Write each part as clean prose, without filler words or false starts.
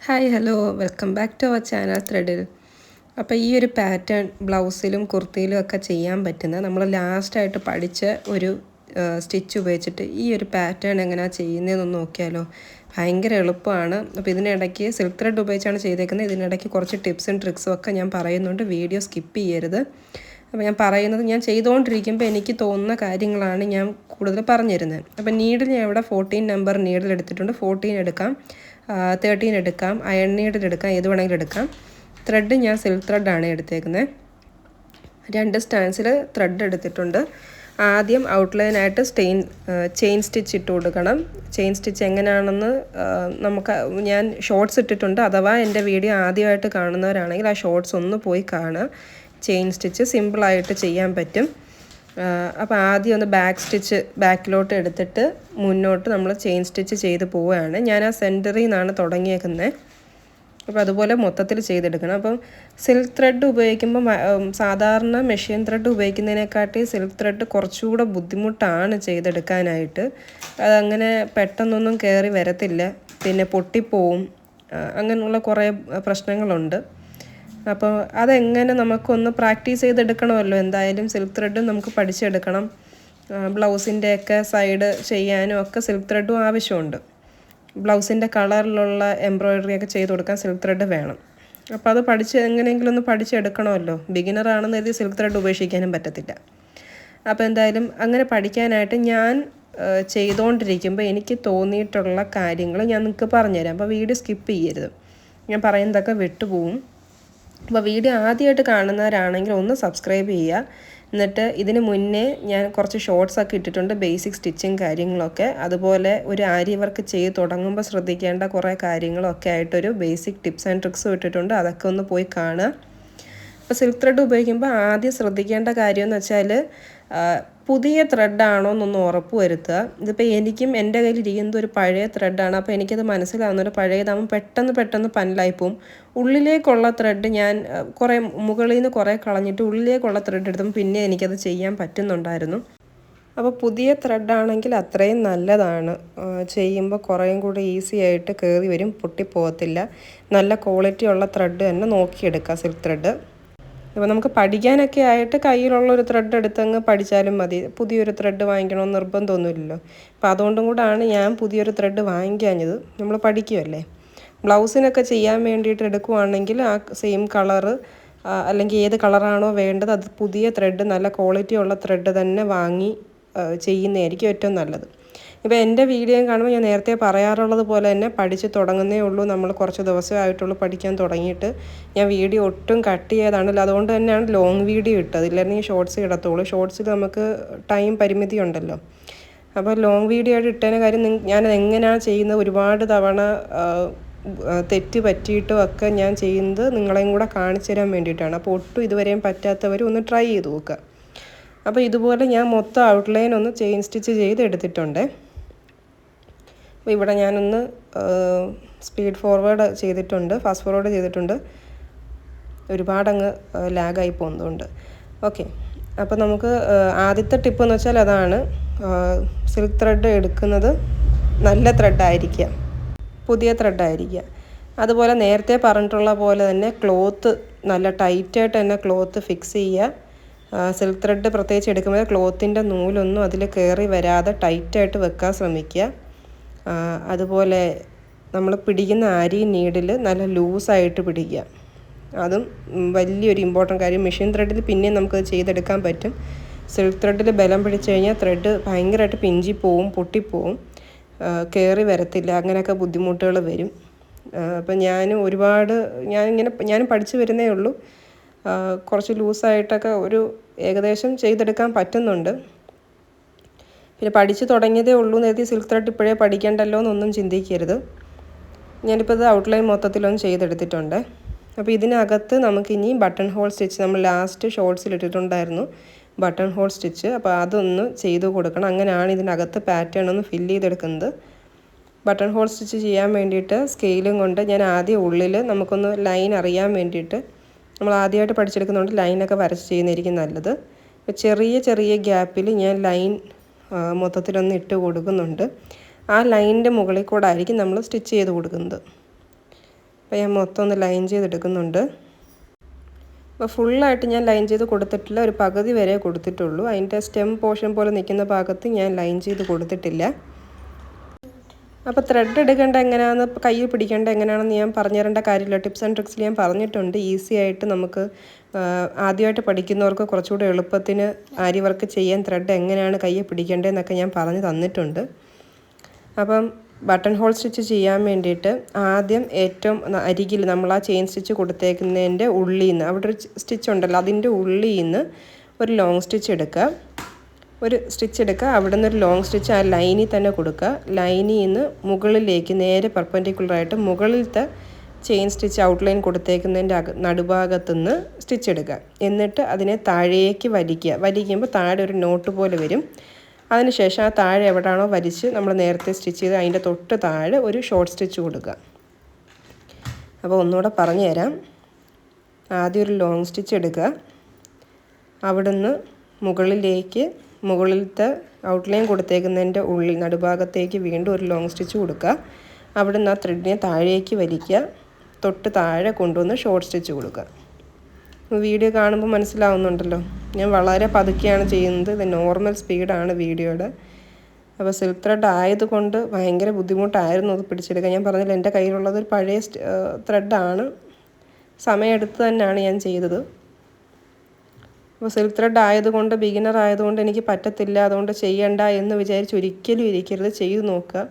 Hi hello welcome back to our channel ത്രെഡിൽ. അപ്പോൾ ഈ ഒരു പാറ്റേൺ ബ്ലൗസിലും കുർത്തിയിലും ഒക്കെ ചെയ്യാൻ പറ്റുന്ന നമ്മൾ ലാസ്റ്റായിട്ട് പഠിച്ച ഒരു സ്റ്റിച്ച് ഉപയോഗിച്ചിട്ട് ഈ ഒരു പാറ്റേൺ എങ്ങനെയാണ് ചെയ്യുന്നതെന്ന് നോക്കിയാലോ. ഭയങ്കര എളുപ്പമാണ്. അപ്പോൾ ഇതിനിടയ്ക്ക് സിൽക്ക് ത്രെഡ് ഉപയോഗിച്ചാണ് ചെയ്തേക്കുന്നത്. ഇതിനിടയ്ക്ക് കുറച്ച് ടിപ്സും ട്രിക്സും ഒക്കെ ഞാൻ പറയുന്നുണ്ട്, വീഡിയോ സ്കിപ്പ് ചെയ്യരുത്. അപ്പോൾ ഞാൻ പറയുന്നത് ഞാൻ ചെയ്തുകൊണ്ടിരിക്കുമ്പോൾ എനിക്ക് തോന്നുന്ന കാര്യങ്ങളാണ് ഞാൻ കൂടുതൽ പറഞ്ഞു തരുന്നത്. അപ്പോൾ നീഡിൽ ഞാൻ ഇവിടെ 14 നമ്പർ നീഡിൽ എടുത്തിട്ടുണ്ട്. 14 എടുക്കാം, 13 എടുക്കാം, അയൺ നീഡിൽ എടുക്കാം, ഏത് വേണമെങ്കിലും എടുക്കാം. ത്രെഡ് ഞാൻ സിൽക്ക് ത്രെഡാണ് എടുത്തേക്കുന്നത്. 2 സ്റ്റാൻസിൽ ത്രെഡ് എടുത്തിട്ടുണ്ട്. ആദ്യം ഔട്ട്ലൈനായിട്ട് ചെയിൻ സ്റ്റിച്ച് ഇട്ട് കൊടുക്കണം. ചെയിൻ സ്റ്റിച്ച് എങ്ങനെയാണെന്ന് ഞാൻ ഷോർട്സ് ഇട്ടിട്ടുണ്ട്. അഥവാ എൻ്റെ വീഡിയോ ആദ്യമായിട്ട് കാണുന്നവരാണെങ്കിൽ ആ ഷോർട്സ് ഒന്ന് പോയി കാണുക. ചെയിൻ സ്റ്റിച്ച് സിമ്പിളായിട്ട് ചെയ്യാൻ പറ്റും. അപ്പോൾ ആദ്യം ഒന്ന് ബാക്കിലോട്ട് എടുത്തിട്ട് മുന്നോട്ട് നമ്മൾ ചെയിൻ സ്റ്റിച്ച് ചെയ്ത് പോവുകയാണ്. ഞാൻ ആ സെൻറ്ററിൽ നിന്നാണ് തുടങ്ങിയേക്കുന്നത്. അപ്പോൾ അതുപോലെ മൊത്തത്തിൽ ചെയ്തെടുക്കണം. അപ്പം സിൽക്ക് ത്രെഡ് ഉപയോഗിക്കുമ്പോൾ സാധാരണ മെഷീൻ ത്രെഡ് ഉപയോഗിക്കുന്നതിനെക്കാട്ടി സിൽക്ക് ത്രെഡ് കുറച്ചുകൂടെ ബുദ്ധിമുട്ടാണ് ചെയ്തെടുക്കാനായിട്ട്. അതങ്ങനെ പെട്ടെന്നൊന്നും കയറി വരത്തില്ല, പിന്നെ പൊട്ടിപ്പോവും, അങ്ങനെയുള്ള കുറേ പ്രശ്നങ്ങളുണ്ട്. അപ്പോൾ അതെങ്ങനെ നമുക്കൊന്ന് പ്രാക്ടീസ് ചെയ്തെടുക്കണമല്ലോ. എന്തായാലും സിൽക്ക് ത്രെഡും നമുക്ക് പഠിച്ചെടുക്കണം. ബ്ലൗസിൻ്റെയൊക്കെ സൈഡ് ചെയ്യാനും ഒക്കെ സിൽക്ക് ത്രെഡും ആവശ്യമുണ്ട്. ബ്ലൗസിൻ്റെ കളറിലുള്ള എംബ്രോയ്ഡറി ഒക്കെ ചെയ്ത് കൊടുക്കാൻ സിൽക്ക് ത്രെഡ് വേണം. അപ്പോൾ അത് എങ്ങനെയെങ്കിലും ഒന്ന് പഠിച്ചെടുക്കണമല്ലോ. ബിഗിനറാണെന്ന് കരുതി സിൽക്ക് ത്രെഡ് ഉപേക്ഷിക്കാനും പറ്റത്തില്ല. അപ്പോൾ എന്തായാലും അങ്ങനെ പഠിക്കാനായിട്ട് ഞാൻ ചെയ്തുകൊണ്ടിരിക്കുമ്പോൾ എനിക്ക് തോന്നിയിട്ടുള്ള കാര്യങ്ങൾ ഞാൻ നിങ്ങൾക്ക് പറഞ്ഞുതരാം. അപ്പോൾ വീഡിയോ സ്കിപ്പ് ചെയ്യരുത്, ഞാൻ പറയുന്നതൊക്കെ വിട്ടുപോകും. അപ്പോൾ വീഡിയോ ആദ്യമായിട്ട് കാണുന്നവരാണെങ്കിൽ ഒന്ന് സബ്സ്ക്രൈബ് ചെയ്യുക. എന്നിട്ട് ഇതിന് മുന്നേ ഞാൻ കുറച്ച് ഷോർട്സൊക്കെ ഇട്ടിട്ടുണ്ട്, ബേസിക് സ്റ്റിച്ചിങ് കാര്യങ്ങളൊക്കെ. അതുപോലെ ഒരു ആരി വർക്ക് ചെയ്ത് തുടങ്ങുമ്പോൾ ശ്രദ്ധിക്കേണ്ട കുറേ കാര്യങ്ങളൊക്കെ ആയിട്ടൊരു ബേസിക് ടിപ്സ് ആൻഡ് ട്രിക്സും ഇട്ടിട്ടുണ്ട്. അതൊക്കെ ഒന്ന് പോയി കാണുക. അപ്പോൾ സിൽക്ക് ത്രെഡ് ഉപയോഗിക്കുമ്പോൾ ആദ്യം ശ്രദ്ധിക്കേണ്ട കാര്യമെന്ന് വെച്ചാൽ പുതിയ ത്രെഡാണോ എന്നൊന്ന് ഉറപ്പ് വരുത്തുക. ഇതിപ്പോൾ എനിക്കും എൻ്റെ കയ്യിലിരിക്കുന്നത് ഒരു പഴയ ത്രെഡാണ്. അപ്പോൾ എനിക്കത് മനസ്സിലാവുന്നൊരു പഴയതാകുമ്പോൾ പെട്ടെന്ന് പന്നലായിപ്പോവും. ഉള്ളിലേക്കുള്ള ത്രെഡ് ഞാൻ മുകളിൽ നിന്ന് കുറേ കളഞ്ഞിട്ട് ഉള്ളിലേക്കുള്ള ത്രെഡ് എടുത്തപ്പോൾ പിന്നെ എനിക്കത് ചെയ്യാൻ പറ്റുന്നുണ്ടായിരുന്നു. അപ്പോൾ പുതിയ ത്രെഡാണെങ്കിൽ അത്രയും നല്ലതാണ്. ചെയ്യുമ്പോൾ കുറേയും കൂടി ഈസി ആയിട്ട് കയറി വരും, പൊട്ടിപ്പോകത്തില്ല. നല്ല ക്വാളിറ്റി ഉള്ള ത്രെഡ് തന്നെ നോക്കിയെടുക്കുക സിൽക്ക് ത്രെഡ്. ഇപ്പോൾ നമുക്ക് പഠിക്കാനൊക്കെ ആയിട്ട് കയ്യിലുള്ളൊരു ത്രെഡ് എടുത്തങ്ങ് പഠിച്ചാലും മതി. പുതിയൊരു ത്രെഡ് വാങ്ങിക്കണമെന്ന് നിർബന്ധമൊന്നുമില്ലല്ലോ. അപ്പോൾ അതുകൊണ്ടും കൂടാണ് ഞാൻ പുതിയൊരു ത്രെഡ് വാങ്ങിക്കാഞ്ഞത്. നമ്മൾ പഠിക്കുമല്ലേ. ബ്ലൗസിനൊക്കെ ചെയ്യാൻ വേണ്ടിയിട്ട് എടുക്കുവാണെങ്കിൽ ആ സെയിം കളറ് അല്ലെങ്കിൽ ഏത് കളറാണോ വേണ്ടത് അത് പുതിയ ത്രെഡ്, നല്ല ക്വാളിറ്റി ഉള്ള ത്രെഡ് തന്നെ വാങ്ങി ചെയ്യുന്നതായിരിക്കും ഏറ്റവും നല്ലത്. ഇപ്പോൾ എൻ്റെ വീഡിയോ കാണുമ്പോൾ ഞാൻ നേരത്തെ പറയാറുള്ളത് പോലെ തന്നെ പഠിച്ച് തുടങ്ങുന്നേ ഉള്ളൂ. നമ്മൾ കുറച്ച് ദിവസമായിട്ടുള്ളൂ പഠിക്കാൻ തുടങ്ങിയിട്ട്. ഞാൻ വീഡിയോ ഒട്ടും കട്ട് ചെയ്തതാണല്ലോ, അതുകൊണ്ട് തന്നെയാണ് ലോങ് വീഡിയോ ഇട്ടത്. ഇല്ലെങ്കിൽ ഷോർട്സ് ഇടത്തുള്ളൂ. ഷോർട്സിൽ നമുക്ക് ടൈം പരിമിതി ഉണ്ടല്ലോ. അപ്പോൾ ലോങ് വീഡിയോ ആയിട്ട് ഇട്ടതിന് കാര്യം ഞാനത് എങ്ങനെയാണ് ചെയ്യുന്നത്, ഒരുപാട് തവണ തെറ്റ് പറ്റിയിട്ടും ഒക്കെ ഞാൻ ചെയ്യുന്നത് നിങ്ങളെയും കൂടെ കാണിച്ചു തരാൻ വേണ്ടിയിട്ടാണ്. അപ്പോൾ ഒട്ടും ഇതുവരെയും പറ്റാത്തവർ ഒന്ന് ട്രൈ ചെയ്ത് നോക്കുക. അപ്പോൾ ഇതുപോലെ ഞാൻ മൊത്തം ഔട്ട്ലൈൻ ഒന്ന് ചെയിൻ സ്റ്റിച്ച് ചെയ്ത് എടുത്തിട്ടുണ്ട്. അപ്പോൾ ഇവിടെ ഞാനൊന്ന് സ്പീഡ് ഫോർവേഡ് ചെയ്തിട്ടുണ്ട്, ഫാസ്റ്റ് ഫോർവേഡ് ചെയ്തിട്ടുണ്ട്. ഒരുപാടങ്ങ് ലാഗായി പോകുന്നതുകൊണ്ട്. ഓക്കെ, അപ്പോൾ നമുക്ക് ആദ്യത്തെ ടിപ്പ് എന്ന് വെച്ചാൽ അതാണ്, സിൽക്ക് ത്രെഡ് എടുക്കുന്നത് നല്ല ത്രെഡായിരിക്കുക, പുതിയ ത്രെഡായിരിക്കുക. അതുപോലെ നേരത്തെ പറഞ്ഞിട്ടുള്ള പോലെ തന്നെ ക്ലോത്ത് നല്ല ടൈറ്റായിട്ട് തന്നെ ക്ലോത്ത് ഫിക്സ് ചെയ്യുക. സിൽക്ക് ത്രെഡ് പ്രത്യേകിച്ച് എടുക്കുമ്പോൾ ക്ലോത്തിൻ്റെ നൂലൊന്നും അതിൽ കയറി വരാതെ ടൈറ്റായിട്ട് വെക്കാൻ ശ്രമിക്കുക. അതുപോലെ നമ്മൾ പിടിക്കുന്ന ആരി നീഡിൽ നല്ല ലൂസായിട്ട് പിടിക്കുക. അതും വലിയൊരു ഇമ്പോർട്ടൻ്റ് കാര്യം. മെഷീൻ ത്രെഡിൽ പിന്നെയും നമുക്കത് ചെയ്തെടുക്കാൻ പറ്റും. സിൽക്ക് ത്രെഡിൽ ബലം പിടിച്ച് കഴിഞ്ഞാൽ ത്രെഡ് ഭയങ്കരമായിട്ട് പിഞ്ചിപ്പോവും, പൊട്ടിപ്പോവും, കയറി വരത്തില്ല, അങ്ങനെയൊക്കെ ബുദ്ധിമുട്ടുകൾ വരും. അപ്പം ഞാനും പഠിച്ചു വരുന്നേ ഉള്ളൂ. കുറച്ച് ലൂസായിട്ടൊക്കെ ഏകദേശം ചെയ്തെടുക്കാൻ പറ്റുന്നുണ്ട്. പിന്നെ പഠിച്ച് തുടങ്ങിയതേ ഉള്ളൂ എന്ന് കരുതി സിൽക്ക് ത്രെഡ് ഇപ്പോഴേ പഠിക്കേണ്ടല്ലോ എന്നൊന്നും ചിന്തിക്കരുത്. ഞാനിപ്പോൾ ഇത് ഔട്ട്ലൈൻ മൊത്തത്തിലൊന്നും ചെയ്തെടുത്തിട്ടുണ്ട്. അപ്പോൾ ഇതിനകത്ത് നമുക്കിനി ബട്ടൺ ഹോൾ സ്റ്റിച്ച്, നമ്മൾ ലാസ്റ്റ് ഷോർട്സിൽ ഇട്ടിട്ടുണ്ടായിരുന്നു ബട്ടൺ ഹോൾ സ്റ്റിച്ച്. അപ്പോൾ അതൊന്ന് ചെയ്ത് കൊടുക്കണം. അങ്ങനെയാണ് ഇതിനകത്ത് പാറ്റേൺ ഒന്ന് ഫില്ല് ചെയ്തെടുക്കുന്നത്. ബട്ടൺ ഹോൾ സ്റ്റിച്ച് ചെയ്യാൻ വേണ്ടിയിട്ട് സ്കെയിലും കൊണ്ട് ഞാൻ ആദ്യം ഉള്ളിൽ നമുക്കൊന്ന് ലൈൻ അറിയാൻ വേണ്ടിയിട്ട്, നമ്മൾ ആദ്യമായിട്ട് പഠിച്ചെടുക്കുന്നതുകൊണ്ട് ലൈനൊക്കെ വരച്ച് ചെയ്യുന്നതായിരിക്കും നല്ലത്. ചെറിയ ഗ്യാപ്പിൽ ഞാൻ ലൈൻ മൊത്തത്തിലൊന്ന് ഇട്ട് കൊടുക്കുന്നുണ്ട്. ആ ലൈനിൻ്റെ മുകളിൽ കൂടെ ആയിരിക്കും നമ്മൾ സ്റ്റിച്ച് ചെയ്ത് കൊടുക്കുന്നത്. അപ്പോൾ ഞാൻ മൊത്തം ഒന്ന് ലൈൻ ചെയ്തെടുക്കുന്നുണ്ട്. അപ്പോൾ ഫുള്ളായിട്ട് ഞാൻ ലൈൻ ചെയ്ത് കൊടുത്തിട്ടില്ല, ഒരു പകുതി വരെ കൊടുത്തിട്ടുള്ളൂ. അതിൻ്റെ സ്റ്റെം പോർഷൻ പോലെ നിൽക്കുന്ന ഭാഗത്ത് ഞാൻ ലൈൻ ചെയ്ത് കൊടുത്തിട്ടില്ല. അപ്പോൾ ത്രെഡ് എടുക്കേണ്ട എങ്ങനെയാണെന്ന്, കയ്യിൽ പിടിക്കേണ്ട എങ്ങനെയാണെന്ന് ഞാൻ പറഞ്ഞു തരേണ്ട കാര്യമില്ല. ടിപ്സ് ആൻഡ് ട്രിക്സിൽ ഞാൻ പറഞ്ഞിട്ടുണ്ട്. ഈസി ആയിട്ട് നമുക്ക് ആദ്യമായിട്ട് പഠിക്കുന്നവർക്ക് കുറച്ചുകൂടെ എളുപ്പത്തിന് ആരി വർക്ക് ചെയ്യാൻ ത്രെഡ് എങ്ങനെയാണ് കയ്യിൽ പിടിക്കേണ്ടതെന്നൊക്കെ ഞാൻ പറഞ്ഞു തന്നിട്ടുണ്ട്. അപ്പം ബട്ടൺ ഹോൾ സ്റ്റിച്ച് ചെയ്യാൻ വേണ്ടിയിട്ട് ആദ്യം ഏറ്റവും അരികിൽ നമ്മൾ ആ ചെയിൻ സ്റ്റിച്ച് കൊടുത്തേക്കുന്നതിൻ്റെ ഉള്ളിൽ നിന്ന്, അവിടെ ഒരു സ്റ്റിച്ച് ഉണ്ടല്ലോ, അതിൻ്റെ ഉള്ളിൽ നിന്ന് ഒരു ലോങ് സ്റ്റിച്ച് എടുക്കുക. അവിടെ നിന്നൊരു ലോങ് സ്റ്റിച്ച് ആ ലൈനിൽ തന്നെ കൊടുക്കുക. ലൈനിൽ നിന്ന് മുകളിലേക്ക് നേരെ പെർപെൻഡിക്കുലറായിട്ട് മുകളിലത്തെ ചെയിൻ സ്റ്റിച്ച് ഔട്ട്ലൈൻ കൊടുത്തേക്കുന്നതിൻ്റെ നടുഭാഗത്തുനിന്ന് സ്റ്റിച്ച് എടുക്കുക. എന്നിട്ട് അതിനെ താഴേക്ക് വലിക്കുമ്പോൾ താഴെ ഒരു നോട്ട് പോലെ വരും. അതിനുശേഷം ആ താഴെ എവിടെയാണോ വലിച്ച് നമ്മൾ നേരത്തെ സ്റ്റിച്ച് ചെയ്ത് അതിൻ്റെ തൊട്ട് താഴെ ഒരു ഷോർട്ട് സ്റ്റിച്ച് കൊടുക്കുക. അപ്പോൾ ഒന്നുകൂടെ പറഞ്ഞു തരാം. ആദ്യം ഒരു ലോങ് സ്റ്റിച്ച് എടുക്കുക. അവിടുന്ന് മുകളിലത്തെ ഔട്ട്ലൈൻ കൊടുത്തേക്കുന്നതിൻ്റെ ഉള്ളിൽ നടുഭാഗത്തേക്ക് വീണ്ടും ഒരു ലോങ് സ്റ്റിച്ച് കൊടുക്കുക. അവിടുന്ന് ആ ത്രെഡിനെ താഴേക്ക് വലിക്കുക. തൊട്ട് താഴെ കൊണ്ടുവന്ന് ഷോർട്ട് സ്റ്റിച്ച് കൊടുക്കുക. വീഡിയോ കാണുമ്പോൾ മനസ്സിലാവുന്നുണ്ടല്ലോ, ഞാൻ വളരെ പതുക്കെയാണ് ചെയ്യുന്നത്. ഇത് നോർമൽ സ്പീഡാണ് വീഡിയോയുടെ. അപ്പോൾ സിൽക്ക് ത്രെഡ് ആയതുകൊണ്ട് ഭയങ്കര ബുദ്ധിമുട്ടായിരുന്നു അത് പിടിച്ചെടുക്കാൻ. ഞാൻ പറഞ്ഞില്ല, എൻ്റെ കയ്യിലുള്ളത് ഒരു പഴയ ത്രെഡാണ്. സമയമെടുത്ത് തന്നെയാണ് ഞാൻ ചെയ്തത്. അപ്പോൾ സിൽക്ക് ത്രെഡ് ആയതുകൊണ്ട്, ബിഗിനർ ആയതുകൊണ്ട് എനിക്ക് പറ്റത്തില്ല, അതുകൊണ്ട് ചെയ്യണ്ട എന്ന് വിചാരിച്ച് ഒരിക്കലും ഇരിക്കരുത്, ചെയ്ത് നോക്കുക.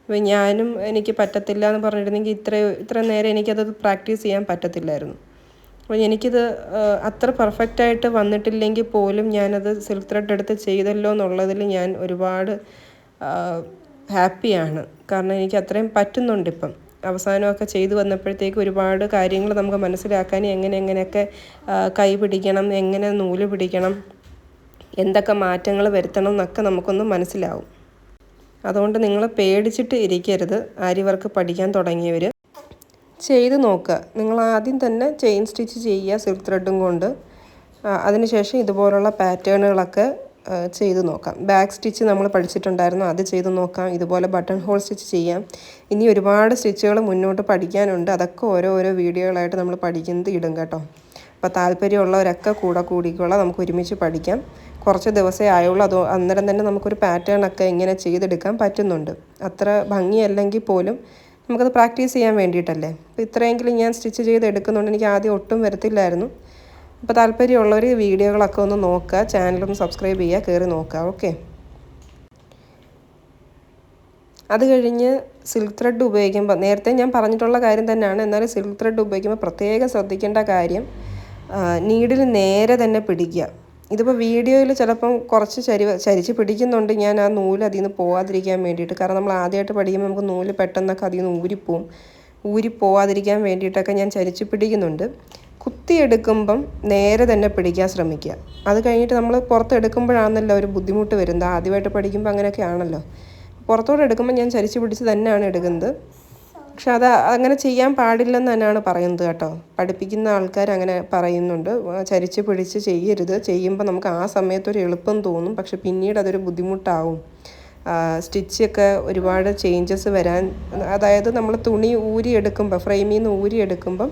അപ്പോൾ എനിക്ക് പറ്റത്തില്ല എന്ന് പറഞ്ഞിരുന്നെങ്കിൽ ഇത്ര നേരം എനിക്കത് പ്രാക്ടീസ് ചെയ്യാൻ പറ്റത്തില്ലായിരുന്നു. അപ്പോൾ എനിക്കിത് അത്ര പെർഫെക്റ്റായിട്ട് വന്നിട്ടില്ലെങ്കിൽ പോലും ഞാനത് സിൽക്ക് ത്രെഡ് എടുത്ത് ചെയ്തല്ലോ എന്നുള്ളതിൽ ഞാൻ ഒരുപാട് ഹാപ്പിയാണ്. കാരണം എനിക്ക് അത്രയും പറ്റുന്നുണ്ട്. ഇപ്പം അവസാനമൊക്കെ ചെയ്തു വന്നപ്പോഴത്തേക്ക് ഒരുപാട് കാര്യങ്ങൾ നമുക്ക് മനസ്സിലാക്കാൻ, എങ്ങനെയൊക്കെ കൈ പിടിക്കണം, എങ്ങനെ നൂല് പിടിക്കണം, എന്തൊക്കെ മാറ്റങ്ങൾ വരുത്തണം എന്നൊക്കെ നമുക്കൊന്ന് മനസ്സിലാവും. അതുകൊണ്ട് നിങ്ങൾ പേടിച്ചിട്ട് ഇരിക്കരുത്. ആരി വർക്ക് പഠിക്കാൻ തുടങ്ങിയവർ ചെയ്ത് നോക്കുക. നിങ്ങൾ ആദ്യം തന്നെ ചെയിൻ സ്റ്റിച്ച് ചെയ്യുക സിൽക്ക് ത്രെഡും കൊണ്ട്. അതിനുശേഷം ഇതുപോലുള്ള പാറ്റേണുകളൊക്കെ ചെയ്ത് നോക്കാം. ബാക്ക് സ്റ്റിച്ച് നമ്മൾ പഠിച്ചിട്ടുണ്ടായിരുന്നു, അത് ചെയ്ത് നോക്കാം. ഇതുപോലെ ബട്ടൺ ഹോൾ സ്റ്റിച്ച് ചെയ്യാം. ഇനി ഒരുപാട് സ്റ്റിച്ചുകൾ മുന്നോട്ട് പഠിക്കാനുണ്ട്. അതൊക്കെ ഓരോ വീഡിയോകളായിട്ട് നമ്മൾ പഠിക്കുന്നത് ഇടും കേട്ടോ. അപ്പോൾ താല്പര്യമുള്ളവരൊക്കെ കൂടിക്കോളാം, നമുക്ക് ഒരുമിച്ച് പഠിക്കാം. കുറച്ച് ദിവസമേ ആയുള്ളൂ. അന്നേരം തന്നെ നമുക്കൊരു പാറ്റേണൊക്കെ ഇങ്ങനെ ചെയ്തെടുക്കാൻ പറ്റുന്നുണ്ട്. അത്ര ഭംഗിയല്ലെങ്കിൽ പോലും നമുക്കത് പ്രാക്ടീസ് ചെയ്യാൻ വേണ്ടിയിട്ടല്ലേ. അപ്പോൾ ഇത്രയെങ്കിലും ഞാൻ സ്റ്റിച്ച് ചെയ്ത് എടുക്കുന്നുണ്ട്. എനിക്ക് ആദ്യം ഒട്ടും വരത്തില്ലായിരുന്നു. അപ്പോൾ താല്പര്യമുള്ളവർ വീഡിയോകളൊക്കെ ഒന്ന് നോക്കുക, ചാനലൊന്ന് സബ്സ്ക്രൈബ് ചെയ്യുക, കയറി നോക്കുക. ഓക്കെ. അത് കഴിഞ്ഞ് സിൽക്ക് ത്രെഡ് ഉപയോഗിക്കുമ്പോൾ, നേരത്തെ ഞാൻ പറഞ്ഞിട്ടുള്ള കാര്യം തന്നെയാണ്, എന്നാലും സിൽക്ക് ത്രെഡ് ഉപയോഗിക്കുമ്പോൾ പ്രത്യേകം ശ്രദ്ധിക്കേണ്ട കാര്യം, നീഡിൽ നേരെ തന്നെ പിടിക്കുക. ഇതിപ്പോൾ വീഡിയോയിൽ ചിലപ്പം കുറച്ച് ചരിച്ച് പിടിക്കുന്നുണ്ട് ഞാൻ ആ നൂല് അതിൽ നിന്ന് പോകാതിരിക്കാൻ വേണ്ടിയിട്ട്. കാരണം നമ്മൾ ആദ്യമായിട്ട് പഠിക്കുമ്പോൾ നമുക്ക് നൂല് പെട്ടെന്നൊക്കെ അതിൽ നിന്ന് ഊരിപ്പോവാതിരിക്കാൻ വേണ്ടിയിട്ടൊക്കെ ഞാൻ ചരിച്ച് പിടിക്കുന്നുണ്ട്. കുത്തിയെടുക്കുമ്പം നേരെ തന്നെ പിടിക്കാൻ ശ്രമിക്കുക. അത് കഴിഞ്ഞിട്ട് നമ്മൾ പുറത്തെടുക്കുമ്പോഴാണല്ലോ ഒരു ബുദ്ധിമുട്ട് വരുന്നത്. ആദ്യമായിട്ട് പഠിക്കുമ്പോൾ അങ്ങനെയൊക്കെ ആണല്ലോ. പുറത്തോട്ട് എടുക്കുമ്പോൾ ഞാൻ ചരിച്ച് പിടിച്ച് തന്നെയാണ് എടുക്കുന്നത്. പക്ഷെ അങ്ങനെ ചെയ്യാൻ പാടില്ലെന്ന് തന്നെയാണ് പറയുന്നത് കേട്ടോ. പഠിപ്പിക്കുന്ന ആൾക്കാർ അങ്ങനെ പറയുന്നുണ്ട്, ചരിച്ച് പിടിച്ച് ചെയ്യരുത്. ചെയ്യുമ്പോൾ നമുക്ക് ആ സമയത്തൊരു എളുപ്പം തോന്നും, പക്ഷെ പിന്നീട് അതൊരു ബുദ്ധിമുട്ടാവും. സ്റ്റിച്ചൊക്കെ ഒരുപാട് ചേഞ്ചസ് വരാൻ, അതായത് നമ്മൾ തുണി ഊരിയെടുക്കുമ്പോൾ, ഫ്രെയിമിൽ നിന്ന് ഊരിയെടുക്കുമ്പം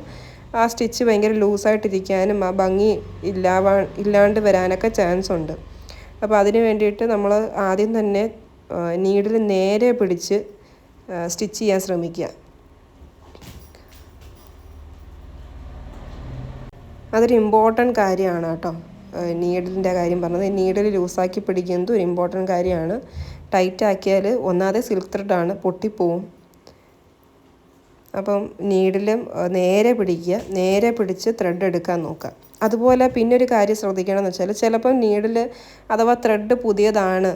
ആ സ്റ്റിച്ച് ഭയങ്കര ലൂസായിട്ടിരിക്കാനും ആ ഭംഗി ഇല്ലാണ്ട് വരാനൊക്കെ ചാൻസ് ഉണ്ട്. അപ്പോൾ അതിന് വേണ്ടിയിട്ട് നമ്മൾ ആദ്യം തന്നെ നീഡിൽ നേരെ പിടിച്ച് സ്റ്റിച്ച് ചെയ്യാൻ ശ്രമിക്കുക. അതൊരു ഇമ്പോർട്ടൻറ്റ് കാര്യമാണ് കേട്ടോ. നീഡിലിൻ്റെ കാര്യം പറഞ്ഞത്, നീഡിൽ ലൂസാക്കി പിടിക്കുന്നത് ഒരു ഇമ്പോർട്ടൻറ്റ് കാര്യമാണ്. ടൈറ്റ് ആക്കിയാൽ ഒന്നാമത് സിൽക്ക് ത്രെഡാണ്, പൊട്ടിപ്പോവും. അപ്പം നീഡിലും നേരെ പിടിക്കുക, നേരെ പിടിച്ച് ത്രെഡ് എടുക്കാൻ നോക്കുക. അതുപോലെ പിന്നെ ഒരു കാര്യം ശ്രദ്ധിക്കണമെന്ന് വെച്ചാൽ, ചിലപ്പം നീഡിൽ അഥവാ ത്രെഡ് പുതിയതാണ്,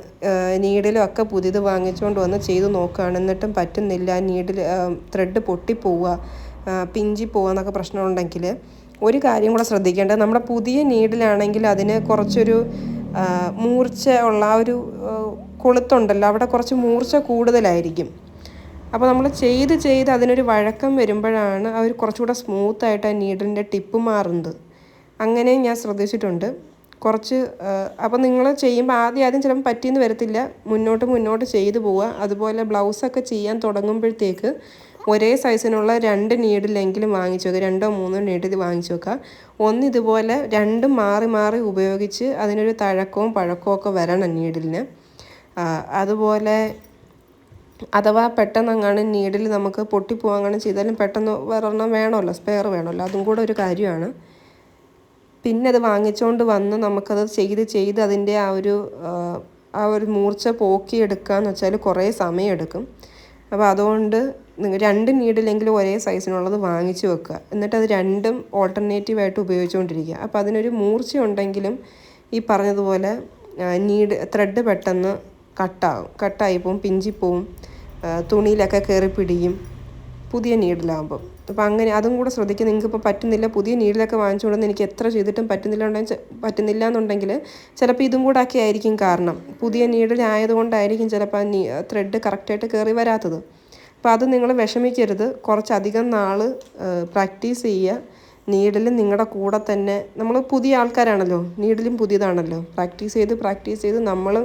നീഡിലും ഒക്കെ പുതിയത് വാങ്ങിച്ചുകൊണ്ട് വന്ന് ചെയ്ത് നോക്കുകയാണ്, എന്നിട്ടും പറ്റുന്നില്ല, ത്രെഡ് പൊട്ടിപ്പോവുക, പിഞ്ചി പോവുക എന്നൊക്കെ പ്രശ്നമുണ്ടെങ്കിൽ ഒരു കാര്യം കൂടെ ശ്രദ്ധിക്കേണ്ടത്, നമ്മുടെ പുതിയ നീഡിലാണെങ്കിൽ അതിന് കുറച്ചൊരു മൂർച്ച ഉള്ള ആ ഒരു കൊളുത്തുണ്ടല്ലോ, അവിടെ കുറച്ച് മൂർച്ച കൂടുതലായിരിക്കും. അപ്പോൾ നമ്മൾ ചെയ്ത് അതിനൊരു വഴക്കം വരുമ്പോഴാണ് അവർ കുറച്ചുകൂടെ സ്മൂത്തായിട്ട് ആ നീഡിലിൻ്റെ ടിപ്പ് മാറുന്നത്. അങ്ങനെ ഞാൻ ശ്രദ്ധിച്ചിട്ടുണ്ട് കുറച്ച്. അപ്പോൾ നിങ്ങൾ ചെയ്യുമ്പോൾ ആദ്യം ചിലപ്പോൾ പറ്റിയെന്ന് വരത്തില്ല, മുന്നോട്ട് ചെയ്തു പോവുക. അതുപോലെ ബ്ലൗസൊക്കെ ചെയ്യാൻ തുടങ്ങുമ്പോഴത്തേക്ക് ഒരേ സൈസിനുള്ള 2 നീഡിലെങ്കിലും വാങ്ങിച്ചു വെക്കുക. 2 3 നീഡിൽ വാങ്ങിച്ചു വെക്കുക. ഒന്നിതുപോലെ രണ്ടും മാറി മാറി ഉപയോഗിച്ച് അതിനൊരു തഴക്കവും പഴക്കവും ഒക്കെ വരണം നീഡിലിന്. അതുപോലെ അഥവാ പെട്ടെന്നങ്ങാണ് നീഡിൽ നമുക്ക് പൊട്ടിപ്പോവാങ്ങാനും ചെയ്താലും പെട്ടെന്ന് ഒരെണ്ണം വേണമല്ലോ, സ്പെയർ വേണമല്ലോ, അതും കൂടെ ഒരു കാര്യമാണ്. പിന്നെ അത് വാങ്ങിച്ചുകൊണ്ട് വന്ന് നമുക്കത് ചെയ്ത് അതിൻ്റെ ആ ഒരു മൂർച്ച പോക്കിയെടുക്കുകയെന്ന് വെച്ചാൽ കുറേ സമയമെടുക്കും. അപ്പോൾ അതുകൊണ്ട് 2 നീഡിലെങ്കിലും ഒരേ സൈസിനുള്ളത് വാങ്ങിച്ചു വെക്കുക. എന്നിട്ട് അത് രണ്ടും ഓൾട്ടർനേറ്റീവായിട്ട് ഉപയോഗിച്ചുകൊണ്ടിരിക്കുക. അപ്പോൾ അതിനൊരു മൂർച്ച ഉണ്ടെങ്കിലും ഈ പറഞ്ഞതുപോലെ ത്രെഡ് പെട്ടെന്ന് കട്ടായി പോവും, പിഞ്ചിപ്പോവും, തുണിയിലൊക്കെ കയറി പിടിയും പുതിയ നീഡിലാകുമ്പോൾ. അപ്പോൾ അങ്ങനെ അതും കൂടെ ശ്രദ്ധിക്കുക. നിങ്ങൾക്കിപ്പോൾ പറ്റുന്നില്ല, പുതിയ നീഡിലൊക്കെ വാങ്ങിച്ചുകൊണ്ടെന്ന് എനിക്ക് എത്ര ചെയ്തിട്ടും പറ്റുന്നില്ല എന്നുണ്ടെങ്കിൽ ചിലപ്പോൾ ഇതും കൂടെ ഒക്കെ ആയിരിക്കും കാരണം. പുതിയ നീഡിലായതുകൊണ്ടായിരിക്കും ചിലപ്പോൾ ത്രെഡ് കറക്റ്റായിട്ട് കയറി വരാത്തത്. അപ്പോൾ അത് നിങ്ങൾ വിഷമിക്കരുത്. കുറച്ചധികം നാൾ പ്രാക്ടീസ് ചെയ്യുക. നീഡിലും നിങ്ങളുടെ കൂടെ തന്നെ, നമ്മൾ പുതിയ ആൾക്കാരാണല്ലോ, നീഡിലും പുതിയതാണല്ലോ. പ്രാക്ടീസ് ചെയ്ത് നമ്മൾ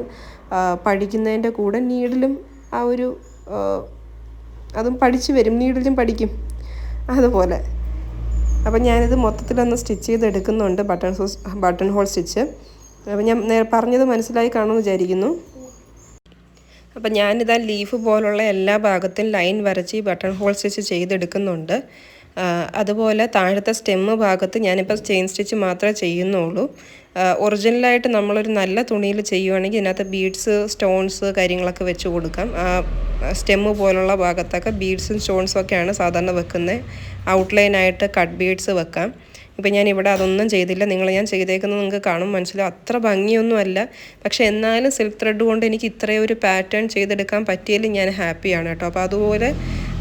പഠിക്കുന്നതിൻ്റെ കൂടെ നീഡിലും അതും പഠിച്ചു വരും, നീഡിലും പഠിക്കും അതുപോലെ. അപ്പം ഞാനിത് മൊത്തത്തിലൊന്ന് സ്റ്റിച്ച് ചെയ്തെടുക്കുന്നുണ്ട്, ബട്ടൺ ഹോൾ സ്റ്റിച്ച്. അപ്പം ഞാൻ പറഞ്ഞത് മനസ്സിലായി കാണുമെന്ന് വിചാരിക്കുന്നു. അപ്പം ഞാനിതാ ലീഫ് പോലുള്ള എല്ലാ ഭാഗത്തും ലൈൻ വരച്ച് ഈ ബട്ടൺ ഹോൾ സ്റ്റിച്ച് ചെയ്തെടുക്കുന്നുണ്ട്. അതുപോലെ താഴത്തെ സ്റ്റെമ്മ് ഭാഗത്ത് ഞാനിപ്പോൾ ചെയിൻ സ്റ്റിച്ച് മാത്രമേ ചെയ്യുന്നുള്ളൂ. ഒറിജിനലായിട്ട് നമ്മളൊരു നല്ല തുണിയിൽ ചെയ്യുവാണെങ്കിൽ ഇതിനകത്ത് ബീഡ്സ്, സ്റ്റോൺസ് കാര്യങ്ങളൊക്കെ വെച്ച് കൊടുക്കാം. സ്റ്റെമ്മ് പോലുള്ള ഭാഗത്തൊക്കെ ബീഡ്സും സ്റ്റോൺസും ഒക്കെയാണ് സാധാരണ വെക്കുന്നത്. ഔട്ട്ലൈനായിട്ട് കട്ട് ബീഡ്സ് വെക്കാം. ഇപ്പം ഞാനിവിടെ അതൊന്നും ചെയ്തില്ല. ഞാൻ ചെയ്തേക്കുന്നത് നിങ്ങൾക്ക് കാണും, മനസ്സിലാവും. അത്ര ഭംഗിയൊന്നുമല്ല, പക്ഷേ എന്നാലും സിൽക്ക് ത്രെഡ് കൊണ്ട് എനിക്ക് ഇത്രയും ഒരു പാറ്റേൺ ചെയ്തെടുക്കാൻ പറ്റിയതിൽ ഞാൻ ഹാപ്പിയാണ് കേട്ടോ. അപ്പോൾ അതുപോലെ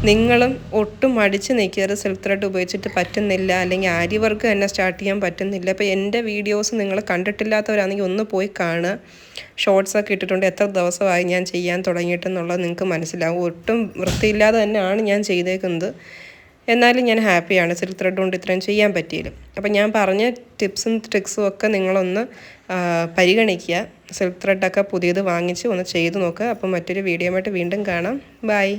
നിങ്ങളും ഒട്ടും മടിച്ച് നിൽക്കരുത്. സിൽക്ക് ത്രെഡ് ഉപയോഗിച്ചിട്ട് പറ്റുന്നില്ല, അല്ലെങ്കിൽ ആരി വർക്ക് തന്നെ സ്റ്റാർട്ട് ചെയ്യാൻ പറ്റുന്നില്ല. അപ്പോൾ എൻ്റെ വീഡിയോസ് നിങ്ങൾ കണ്ടിട്ടില്ലാത്തവരാണെങ്കിൽ ഒന്ന് പോയി കാണുക. ഷോർട്സൊക്കെ ഇട്ടിട്ടുണ്ട്, എത്ര ദിവസമായി ഞാൻ ചെയ്യാൻ തുടങ്ങിയിട്ടെന്നുള്ളത് നിങ്ങൾക്ക് മനസ്സിലാവും. ഒട്ടും വൃത്തിയില്ലാതെ തന്നെയാണ് ഞാൻ ചെയ്തേക്കുന്നത്. എന്നാലും ഞാൻ ഹാപ്പിയാണ് സിൽക്ക് ത്രെഡ് കൊണ്ട് ഇത്രയും ചെയ്യാൻ പറ്റിയത്. അപ്പം ഞാൻ പറഞ്ഞ ടിപ്സും ട്രിക്സും ഒക്കെ നിങ്ങളൊന്ന് പരിഗണിക്കുക. സിൽക്ക് ത്രെഡൊക്കെ പുതിയത് വാങ്ങിച്ച് ഒന്ന് ചെയ്ത് നോക്കുക. അപ്പം മറ്റൊരു വീഡിയോ ആയിട്ട് വീണ്ടും കാണാം. ബൈ.